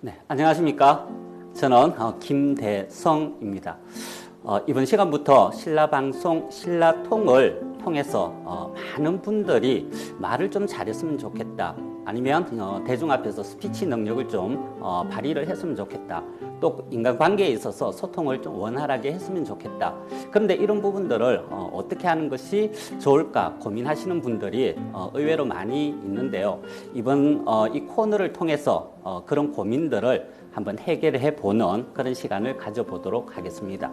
네, 안녕하십니까. 저는 김대성입니다. 이번 시간부터 신라방송, 신라통을 통해서 많은 분들이 말을 좀 잘했으면 좋겠다. 아니면 대중 앞에서 스피치 능력을 좀 발휘를 했으면 좋겠다. 또 인간관계에 있어서 소통을 좀 원활하게 했으면 좋겠다. 그런데 이런 부분들을 어떻게 하는 것이 좋을까 고민하시는 분들이 의외로 많이 있는데요. 이번 이 코너를 통해서 그런 고민들을 한번 해결해 보는 그런 시간을 가져보도록 하겠습니다.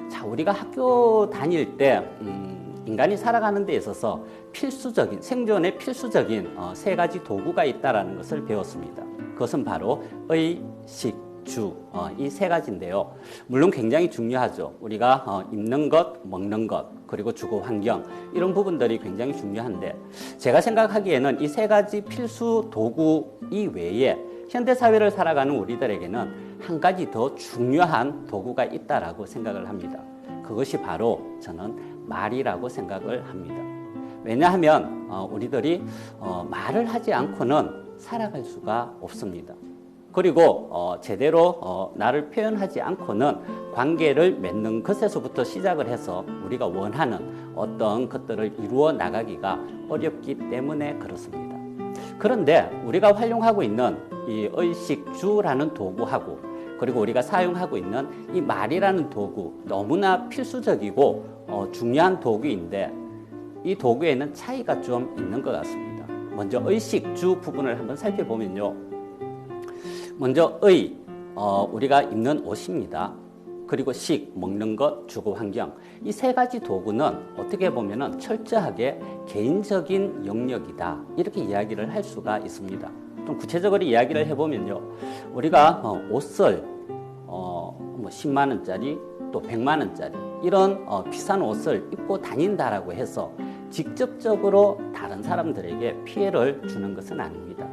자, 우리가 학교 다닐 때 인간이 살아가는 데 있어서 필수적인, 생존에 필수적인 세 가지 도구가 있다는 것을 배웠습니다. 그것은 바로 의, 식, 주, 이 세 가지인데요. 물론 굉장히 중요하죠. 우리가 입는 것, 먹는 것, 그리고 주거 환경, 이런 부분들이 굉장히 중요한데, 제가 생각하기에는 이 세 가지 필수 도구 이외에 현대사회를 살아가는 우리들에게는 한 가지 더 중요한 도구가 있다라고 생각을 합니다. 그것이 바로 저는 말이라고 생각을 합니다. 왜냐하면 우리들이 말을 하지 않고는 살아갈 수가 없습니다. 그리고 제대로 나를 표현하지 않고는 관계를 맺는 것에서부터 시작을 해서 우리가 원하는 어떤 것들을 이루어 나가기가 어렵기 때문에 그렇습니다. 그런데 우리가 활용하고 있는 이 의식주라는 도구하고, 그리고 우리가 사용하고 있는 이 말이라는 도구, 너무나 필수적이고 중요한 도구인데, 이 도구에는 차이가 좀 있는 것 같습니다. 먼저 의식주 부분을 한번 살펴보면요. 먼저 우리가 입는 옷입니다. 그리고 식, 먹는 것, 주거 환경, 이 세 가지 도구는 어떻게 보면 철저하게 개인적인 영역이다, 이렇게 이야기를 할 수가 있습니다. 좀 구체적으로 이야기를 해보면요, 우리가 옷을 10만 원짜리 또 100만 원짜리 이런 비싼 옷을 입고 다닌다라고 해서 직접적으로 다른 사람들에게 피해를 주는 것은 아닙니다.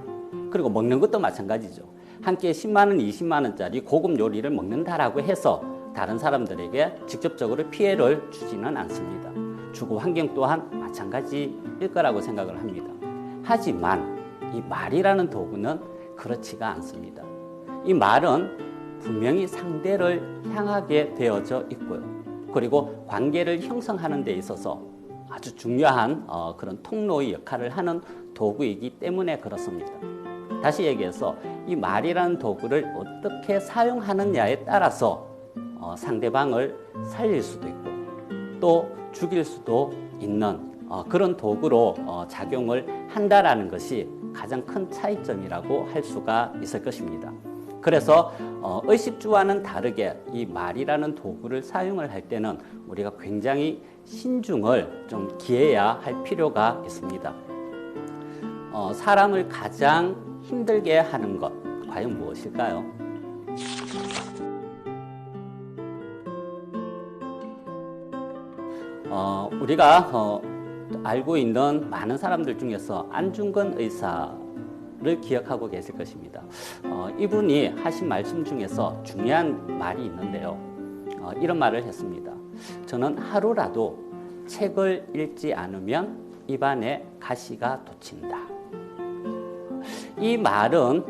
그리고 먹는 것도 마찬가지죠. 한 끼에 10만 원, 20만 원짜리 고급 요리를 먹는다라고 해서 다른 사람들에게 직접적으로 피해를 주지는 않습니다. 주거 환경 또한 마찬가지일 거라고 생각을 합니다. 하지만 이 말이라는 도구는 그렇지가 않습니다. 이 말은 분명히 상대를 향하게 되어져 있고요. 그리고 관계를 형성하는 데 있어서 아주 중요한 그런 통로의 역할을 하는 도구이기 때문에 그렇습니다. 다시 얘기해서 이 말이라는 도구를 어떻게 사용하느냐에 따라서 상대방을 살릴 수도 있고 또 죽일 수도 있는 그런 도구로 작용을 한다라는 것이 가장 큰 차이점이라고 할 수가 있을 것입니다. 그래서 의식주와는 다르게 이 말이라는 도구를 사용을 할 때는 우리가 굉장히 신중을 좀 기해야 할 필요가 있습니다. 사람을 가장 힘들게 하는 것, 과연 무엇일까요? 우리가 알고 있는 많은 사람들 중에서 안중근 의사를 기억하고 계실 것입니다. 이분이 하신 말씀 중에서 중요한 말이 있는데요. 이런 말을 했습니다. 저는 하루라도 책을 읽지 않으면 입안에 가시가 돋친다. 이 말은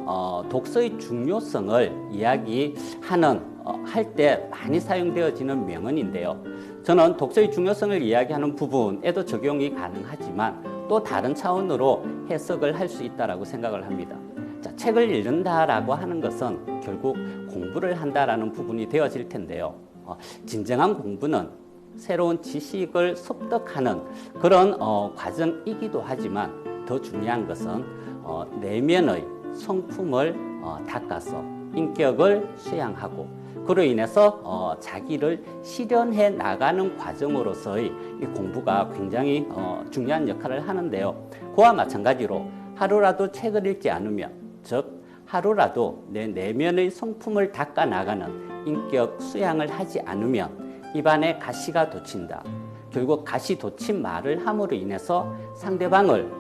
독서의 중요성을 이야기하는 할 때 많이 사용되어지는 명언인데요. 저는 독서의 중요성을 이야기하는 부분에도 적용이 가능하지만 또 다른 차원으로 해석을 할 수 있다고 생각을 합니다. 자, 책을 읽는다라고 하는 것은 결국 공부를 한다라는 부분이 되어질 텐데요. 진정한 공부는 새로운 지식을 습득하는 그런 과정이기도 하지만 더 중요한 것은 내면의 성품을 닦아서 인격을 수양하고 그로 인해서 자기를 실현해 나가는 과정으로서의 이 공부가 굉장히 중요한 역할을 하는데요. 그와 마찬가지로 하루라도 책을 읽지 않으면, 즉 하루라도 내 내면의 성품을 닦아 나가는 인격 수양을 하지 않으면 입안에 가시가 돋친다. 결국 가시 돋친 말을 함으로 인해서 상대방을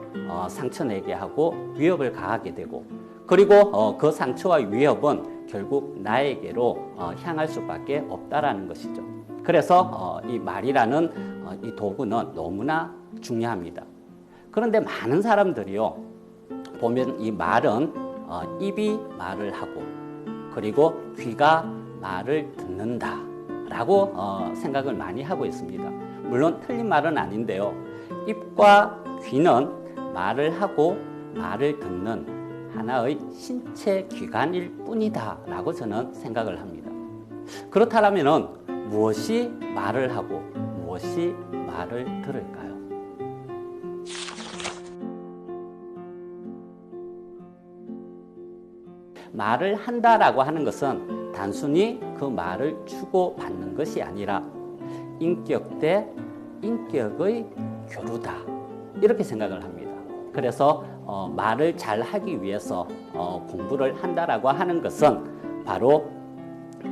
상처내게 하고 위협을 가하게 되고, 그리고 그 상처와 위협은 결국 나에게로 향할 수밖에 없다라는 것이죠. 그래서 이 말이라는 이 도구는 너무나 중요합니다. 그런데 많은 사람들이요, 보면 이 말은 입이 말을 하고 그리고 귀가 말을 듣는다라고 생각을 많이 하고 있습니다. 물론 틀린 말은 아닌데요. 입과 귀는 말을 하고 말을 듣는 하나의 신체 기관일 뿐이다라고 저는 생각을 합니다. 그렇다면 무엇이 말을 하고 무엇이 말을 들을까요? 말을 한다라고 하는 것은 단순히 그 말을 주고받는 것이 아니라 인격 대 인격의 교류다, 이렇게 생각을 합니다. 그래서 말을 잘 하기 위해서 공부를 한다라고 하는 것은 바로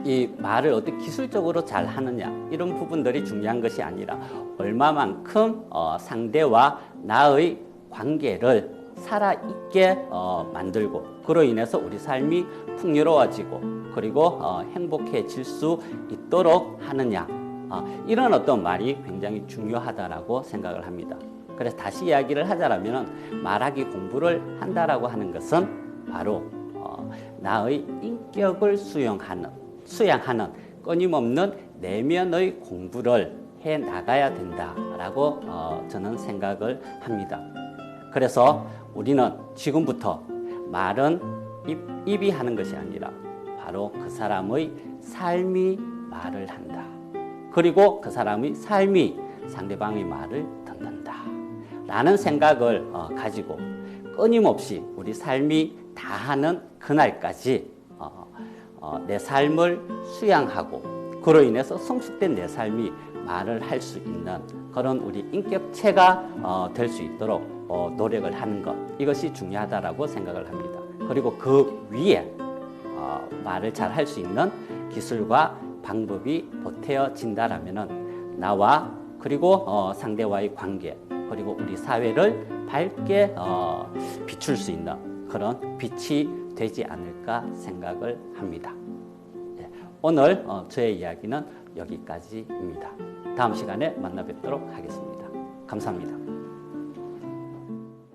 이 말을 어떻게 기술적으로 잘 하느냐, 이런 부분들이 중요한 것이 아니라 얼마만큼 상대와 나의 관계를 살아있게 만들고 그로 인해서 우리 삶이 풍요로워지고 그리고 행복해질 수 있도록 하느냐, 이런 어떤 말이 굉장히 중요하다라고 생각을 합니다. 그래서 다시 이야기를 하자면 말하기 공부를 한다라고 하는 것은 바로 나의 인격을 수양하는 끊임없는 내면의 공부를 해 나가야 된다라고 저는 생각을 합니다. 그래서 우리는 지금부터 말은 입이 하는 것이 아니라 바로 그 사람의 삶이 말을 한다. 그리고 그 사람의 삶이 상대방의 말을 듣는다 라는 생각을 가지고 끊임없이 우리 삶이 다하는 그날까지 내 삶을 수양하고 그로 인해서 성숙된 내 삶이 말을 할 수 있는 그런 우리 인격체가 될 수 있도록 노력을 하는 것, 이것이 중요하다라고 생각을 합니다. 그리고 그 위에 말을 잘 할 수 있는 기술과 방법이 보태어진다라면은 나와 그리고 상대와의 관계 그리고 우리 사회를 밝게 비출 수 있는 그런 빛이 되지 않을까 생각을 합니다. 네, 오늘 저의 이야기는 여기까지입니다. 다음 시간에 만나 뵙도록 하겠습니다. 감사합니다.